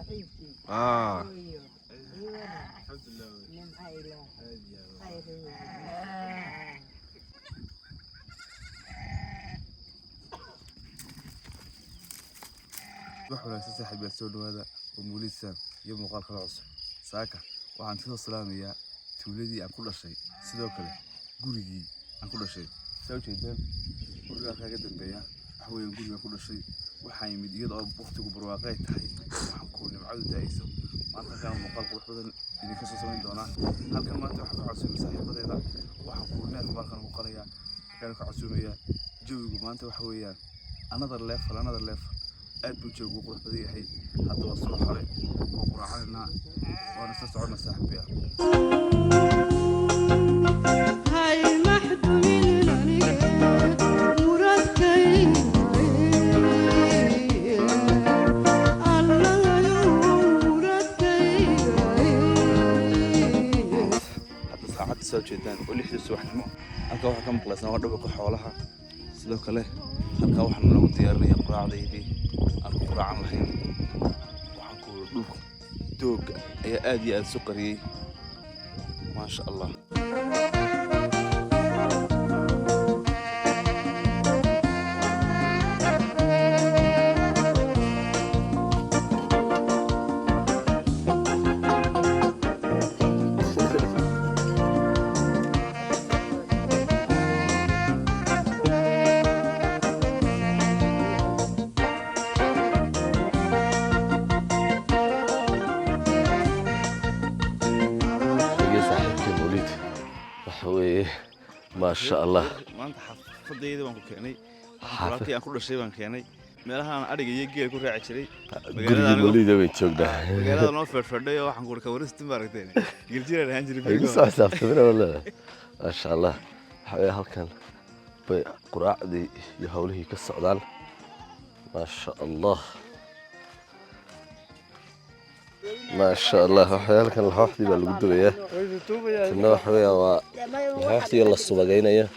الحمد لله من عائلة خير وحنا ساحب السود هذا ومولد سام يوم مقال خلاص ساكا وعن تلو سلامية تولدي عن كل شيء سدوكله قولي عن كل شيء سوي جدا قولي لك هذا البيع حوي نقول عن كل شيء وحي من يد وقت وبرواقي تحي وحنكون معود دايسو ما أنت كان مقال قوي بدل إني كسر سوين دونا هل كان ما أنت وحنا عصير صاحب بدل وحنكون ناس مقال مقالية كانوا عصيرية جوي ما أنت وحويان another level aad buu joogo qurux badan yahay hadda waa soo xaray oo quraacana waana soo socona saaxiibaya hay maxdumin aniga muradkay hadda saacad soo jeedaan oo 6 subaxnimo halka waxa ka maqlaysan waa dhabarka xoolaha sidoo kale halka waxaan lagu diyaarinayaa quraacdaydii aan ku quraacan lahayn waxaan ku dhulku doog ayaa aad iyo aad soo qariyay ma sha Allah ما شاء الله ما أنت حفظي ذي وانكو كأني حفظي أنكو رشيد وان كأني مالها أنا أريج يجي كل راعي شري قولي قولي ده بيتشوك ده مقالة أنا فرفردة وحن كور كورس تمبارك تاني قلتي له هنجري بيجو صح صح تبرع ولا ما شاء الله حبي هالكن بقراء دي يهوله كالسعودان ما شاء الله ما شاء الله حيال كان الحوحدي بالقدو إياه كنا حويا الحوحدي يلا الصباقين إياه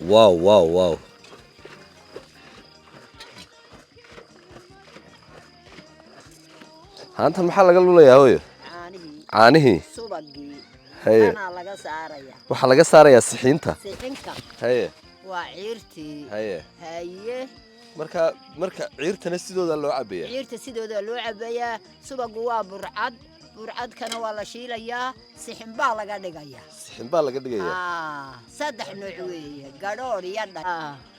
واو واو واو ها أنت المحل قالوا لي يا هوي عانيه هي وحلقة سارية سحينتا هي وعيرتي هي هي marka ciirtana sidooda loo cabeeyaa ciirta sidooda loo cabeeyaa subagu waa burcadkana waa la shiilayaa sixin baa laga dhigayaa saddex nooc weeye gadhoor iyo dhay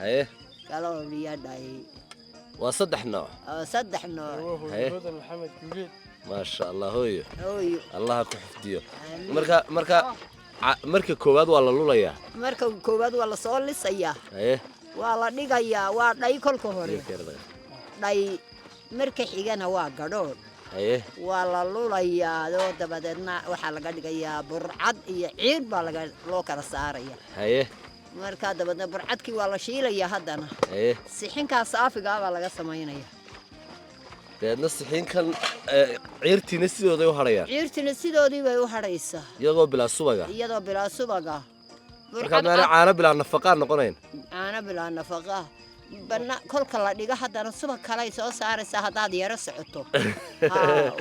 haye gadhoor iyo dhay waa saddex nooc haye maxamed kuleed ma sha Allah hooyo Allah ku xifdiyo marka koowaad waa la lulayaa marka koowaad waa la soo lisayaa haye waa la dhigayaa waa dhay kolka hore dhay marka xigana waa gadhoor haye waa la lulayaa oo dabadeedna waxa laga dhigayaa burcad iyo ciir baa loo kala saaraya haye marka dabadeedna burcadkii waa la shiilayaa haddana haye sixinkaas saafiga baa laga samaynayaa deedna sixinkan ciirtina sidooday u harayaan ciirtina sidoodii bay u haraysaa iyadoo bilaa subaga marka ma caana bilaa nafaqo noqonayn caana bilaa nafaqo bana kolka la dhiga haddana subag kale ay soo saaraysaa haddaad yara socoto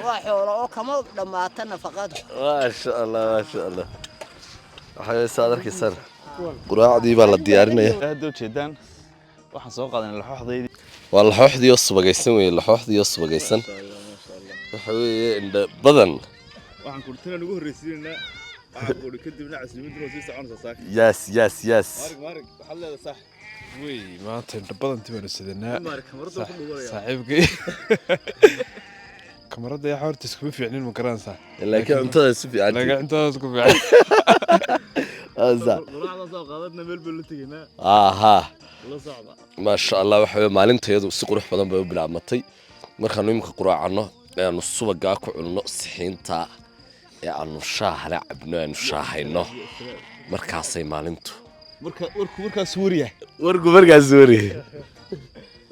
waa xoolo oo kama dhammaata nafaqadu ma sha Allah waxay saadarkiisan quraacdii baa la diyaarinayaa aad u jeedaan waxaan soo qaadanay laxooxdeydii waa laxooxdii oo subagaysan weeye waxa weeye inda badan waxaan ku tiraan ugu horeysiinaa أقول كدبنا عسلمين دروسي سعون صاك يس مارك حل هذا صح وي ما تنبض أنت من السدناء مارك مرضى كله صاحبك كمرضى يا حور تسكبي في عينين مكران صح لكن أنت تسكبي عادي لكن أنت تسكبي عادي هذا ضرعنا صار قادتنا بلبل تجينا ها والله صعبة ما شاء الله وحبي maalinta iyadu si qurux badan bay u bilaabmatay markaan imka quraacano aanu subaga ku cunno sixiinta ee aanu shaahra cabno aanu shaahayno markaasay maalintu markaas Suuriya markaas Suuriya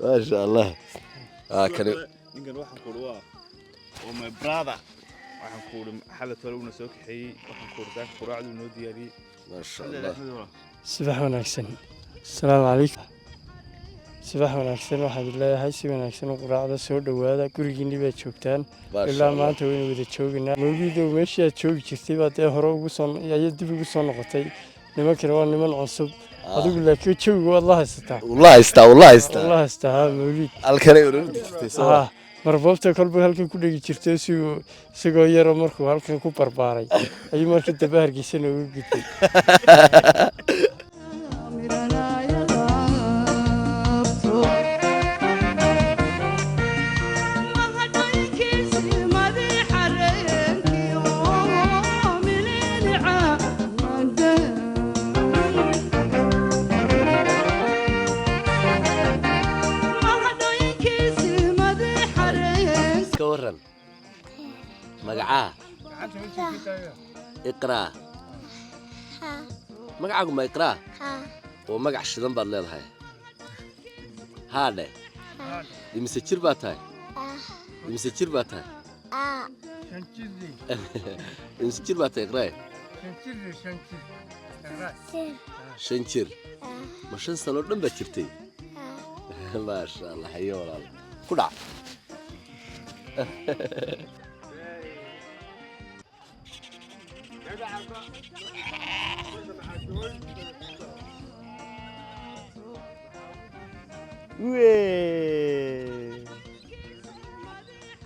ma sha Allah kan ninkan waxaan ku waa my brother waxaan ku xalad walowna soo kaxeeyay waxaan ku raad quraacdu noo diyaariyay ما شاء الله صباح ونعسن السلام عليكم subax wanaagsan waxaad leeyahay si wanaagsan u quraacda soo dhawaada gurigiinni baad joogtaan ilaa maanta waynu wada joogaynaa mawlidow meeshii aad joogi jirtay baad ee hore ugu soo ayaa dib ugu soo noqotay nimankana waa niman cusub adigu laakiin jawiga waad la haysataa la haystaa mawlid halkanay oran jirtay soo marboobta kolba halkan ku dhigi jirtay isagoo yaro markuu halkan ku barbaaray ayuu markii dambe hargeysana ugu gudbay مقعاه اقرا مقعاكم ما يقرا ومقع الشذن بعد ليل هاي هذا يمسكير باتاي يمسكير باتاي يمسكير باتاي اقرا شنشير ما شن سنة دم بكرتي ما شاء الله حيو والله كدا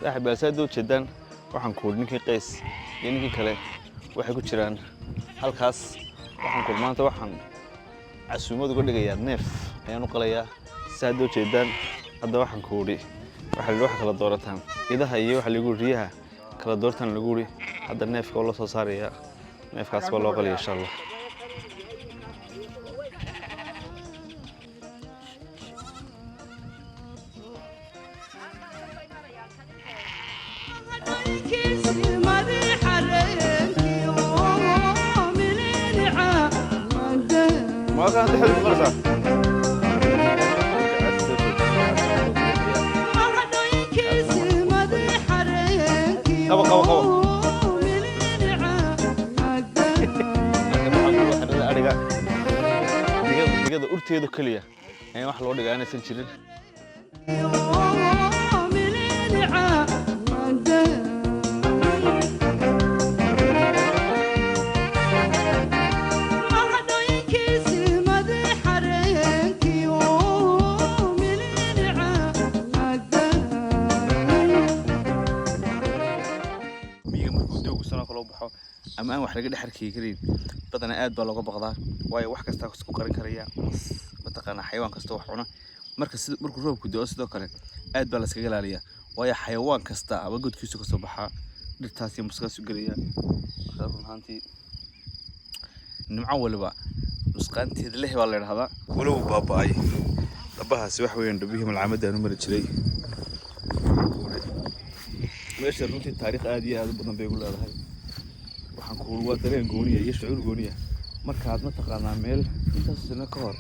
صاحب السادو جدا waxaan ku ninkii qays iyo ninkii kale waxay ku jiraan halkaas waxaan ku maanta waxaan casuumad uga dhigayaa neef ayaan u qalayaa saado jeedaan hadda waxaan ku wuri wax kala doorataan idaha iyo waxa lagu riyaha kala doortaan lagu wuri hadda neefka oo la soo saaraya neefkaas waa loo qaliyaa insha Allah ما كان تحب القرصة قبا digada urteedu kaliya ee wax loo dhigaa inaysan jirin ama aan wax laga dhaxarkii karin badana aad baa looga baqdaa waayo wax kasta isku qarin karaya mataqaana xayawaan kasta wax cuna markuu roobku da'o sidoo kale aad baa la iskaga ilaaliyaa waayo xayawaan kasta aba godkiisa ka soo baxaa dhirtaas iyo muskaas u galaya runtii nimco waliba nusqaanteeda leh baa la yiraahdaa walow baaba'ay dabahaasi wax weeyaan dabihii malcamada aanu mari jiray meesha runtii taariikh aad iyo aad u badan bay u leedahay waxaan ku waa dareen gooniya iyo shucuur gooniya markaad ma taqaanaa meel intaas sano ka hor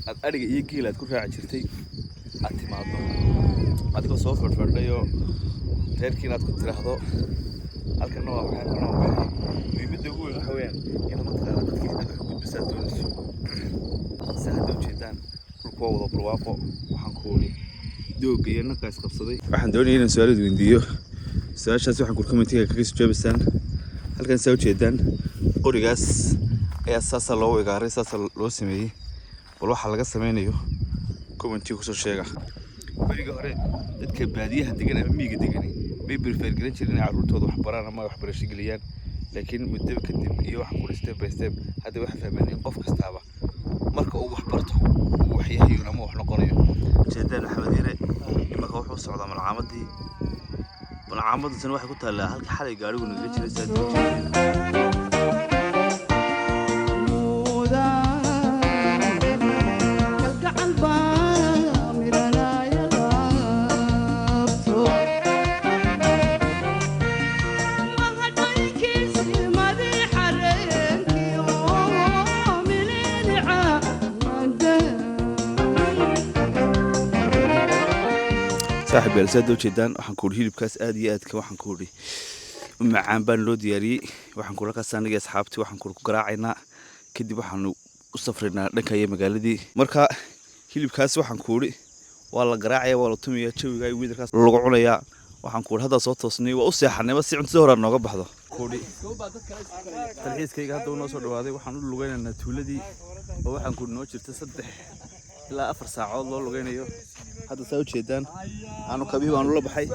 aad ariga iyo geel aad ku raaci jirtay aad timaado adigoo soo fadhiyo reerkii inaad ku tiraahdo halkan waa maxay kana waa muhiimadda ugu weyn waxa weeyaan inaad ma taqaanaa dadkii aad wax gudbisaa doonayso saad u jeedaan dhulku waa wada barwaaqo waxaan ku weli doogga iyo naqaas qabsaday waxaan doonayaa inaan su'aal weydiiyo su'aashaas waxaan ku commentiga kaga soo jawaabisaan halkan soo jeedaan qorigaas ayaa saasa loo weegaaray saasa loo sameeyay bal waxa laga sameynayo commentiga kusoo sheega bariga hore dadka baadiyaha degan ama miyiga degan bay prefer garan jireen carruurtooda wax baraan ama wax barasho geliyaan laakiin muddo kadib iyo wax ku step by step hadda waxa fahmeen in qof kastaaba marka uu wax barto uu wax yahay ama wax noqonayo jeedaan Axmed Yare imaka wuxuu socdaa malcaamadii malcaamaddan waxay ku taalaa halka xalay gaarigu naga jiray saadoo صاحب السادو جدا waxaan ku hilibkaas aad iyo aadka waxaan ku macaan baan loo diyaariyay waxaan ku rakaas aniga asxaabtii waxaan ku garaacaynaa kadib waxaan u safraynaa dhanka magaaladii marka hilibkaas waxaan kuuri waa la garaacaya waa la tumiyaa jawiga iyo wiidarkaas lagu cunayaa waxaan kuuri hadda soo toosnay waa u seexanay si cuntada hore nooga baxdo kuuri talxiiskayga hadda uu noo soo dhawaaday waxaan u lugaynaynaa tuuladii oo waxaan kuuri noo jirta 3 ilaa 4 saacadood loo lugaynayo hadda saa u jeedaan aanu kabii baan ula baxay